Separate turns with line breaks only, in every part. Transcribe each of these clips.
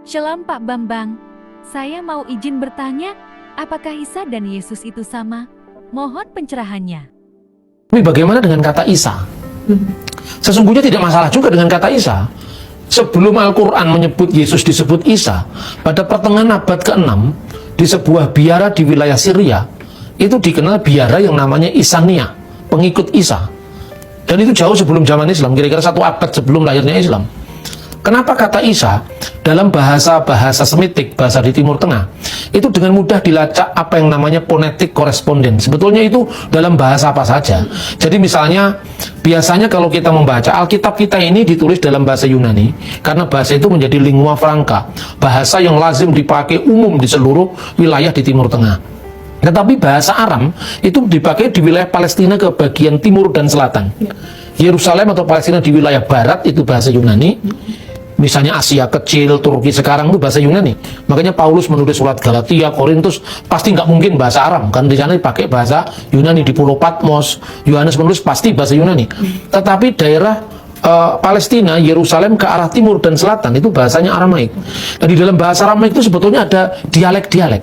Shalom Pak Bambang, saya mau izin bertanya, apakah Isa dan Yesus itu sama? Mohon pencerahannya.
Tapi bagaimana dengan kata Isa? Sesungguhnya tidak masalah juga dengan kata Isa. Sebelum Al-Quran menyebut Yesus disebut Isa, pada pertengahan abad ke-6, di sebuah biara di wilayah Syria, itu dikenal biara yang namanya Isania, pengikut Isa. Dan itu jauh sebelum zaman Islam, kira-kira 1 abad sebelum lahirnya Islam. Kenapa kata Isa dalam bahasa Semitik, bahasa di Timur Tengah, itu dengan mudah dilacak apa yang namanya phonetic correspondence. Sebetulnya itu dalam bahasa apa saja. Jadi misalnya, biasanya kalau kita membaca Alkitab kita ini ditulis dalam bahasa Yunani, karena bahasa itu menjadi lingua franca, bahasa yang lazim dipakai umum di seluruh wilayah di Timur Tengah. Tetapi bahasa Aram itu dipakai di wilayah Palestina ke bagian timur dan selatan. Yerusalem atau Palestina di wilayah barat itu bahasa Yunani. Misalnya Asia Kecil, Turki sekarang itu bahasa Yunani. Makanya Paulus menulis surat Galatia, Korintus, pasti nggak mungkin bahasa Aram, kan di sana dipakai bahasa Yunani. Di Pulau Patmos, Yohanes menulis pasti bahasa Yunani. Tetapi daerah Palestina, Yerusalem ke arah timur dan selatan itu bahasanya Aramaik. Dan di dalam bahasa Aramaik itu sebetulnya ada dialek-dialek.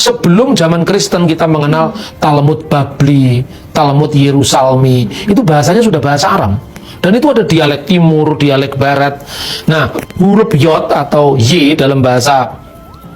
Sebelum zaman Kristen kita mengenal Talmud Babli, Talmud Yerusalmi, itu bahasanya sudah bahasa Aram. Dan itu ada dialek timur, dialek barat. Nah, huruf yod atau y dalam bahasa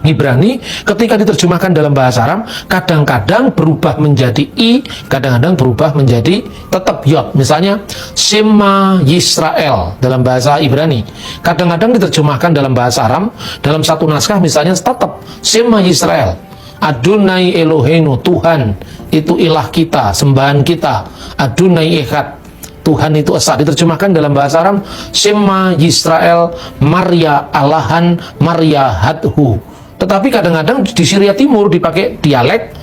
Ibrani ketika diterjemahkan dalam bahasa Aram kadang-kadang berubah menjadi i, kadang-kadang berubah menjadi tetap yod. Misalnya Shema Yisrael dalam bahasa Ibrani kadang-kadang diterjemahkan dalam bahasa Aram, dalam satu naskah misalnya tetap Shema Yisrael, Adonai Eloheinu, Tuhan itu ilah kita, sembahan kita, Adonai Echad, Tuhan itu esa. Diterjemahkan dalam bahasa Aram Shema Yisrael Maria Alahan Maria Hadhu. Tetapi kadang-kadang di Syria Timur dipakai dialek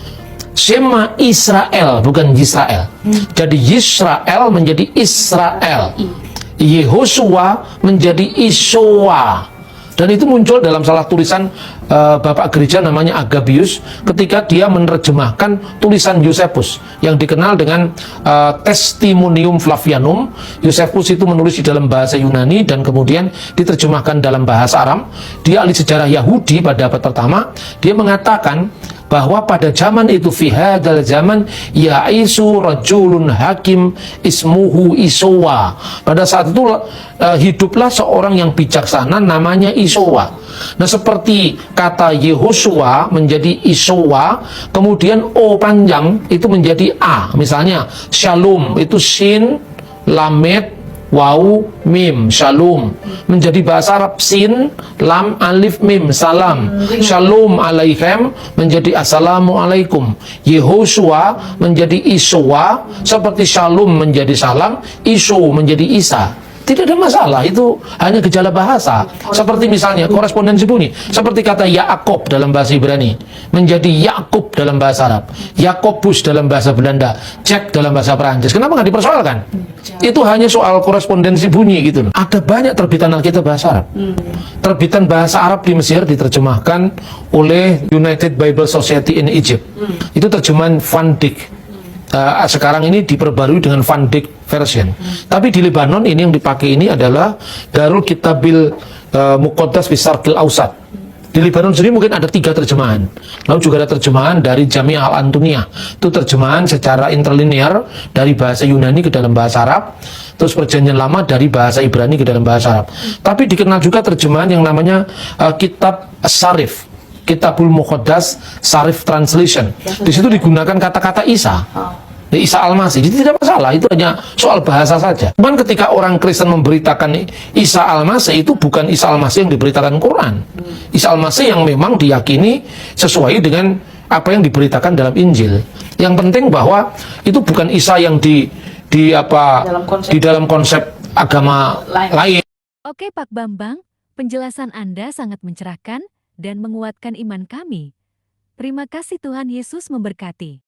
Shema Israel, bukan Yisrael. Jadi Yisrael menjadi Israel, Yehosua menjadi Ishowa. Dan itu muncul dalam salah tulisan Bapak Gereja namanya Agabius ketika dia menerjemahkan tulisan Yosefus yang dikenal dengan Testimonium Flavianum. Yosefus itu menulis di dalam bahasa Yunani dan kemudian diterjemahkan dalam bahasa Aram. Dia ahli sejarah Yahudi pada abad pertama. Dia mengatakan bahwa pada zaman itu fi hadzal zaman ya'isu rajulun hakim ismuhu Isowa. Pada saat itu hiduplah seorang yang bijaksana namanya Isowa. Nah, seperti kata Yehosua menjadi Isowa, kemudian O panjang itu menjadi A. Misalnya Shalom itu Shin, Lamed, Waw, Mim, Shalom. Menjadi bahasa Arab Sin, Lam, Alif, Mim, Salam. Shalom Alaikum menjadi Assalamualaikum. Yehosua menjadi Iswa, seperti Shalom menjadi Salam, Isu menjadi Isa. Tidak ada masalah, itu hanya gejala bahasa. Seperti misalnya korespondensi bunyi, seperti kata Yaakov dalam bahasa Ibrani menjadi Yakub dalam bahasa Arab, Yakobus dalam bahasa Belanda, Jack dalam bahasa Perancis. Kenapa nggak dipersoalkan? Itu hanya soal korespondensi bunyi gitu loh. Ada banyak terbitan Alkitab bahasa Arab. Terbitan bahasa Arab di Mesir diterjemahkan oleh United Bible Society in Egypt. Itu terjemahan Van Dyck. Sekarang ini diperbarui dengan Van Dyck version. Tapi di Lebanon ini yang dipakai ini adalah Darul Kitabil Muqaddas Bisarkil Ausat. Di Lebanon sendiri mungkin ada 3 terjemahan. Lalu juga ada terjemahan dari Jami'ah Al-Antuniyah. Itu terjemahan secara interlinear dari bahasa Yunani ke dalam bahasa Arab. Terus perjanjian lama dari bahasa Ibrani ke dalam bahasa Arab. Tapi dikenal juga terjemahan yang namanya Kitab Sarif, Kitabul Muqaddas Sarif Translation. Di situ digunakan kata-kata Isa. Isa Al-Masih. Jadi tidak masalah, itu hanya soal bahasa saja. Cuman ketika orang Kristen memberitakan Isa Al-Masih, itu bukan Isa Al-Masih yang diberitakan Quran. Isa Al-Masih yang memang diyakini sesuai dengan apa yang diberitakan dalam Injil. Yang penting bahwa itu bukan Isa yang di dalam konsep agama lain.
Oke Pak Bambang, penjelasan Anda sangat mencerahkan dan menguatkan iman kami. Terima kasih, Tuhan Yesus memberkati.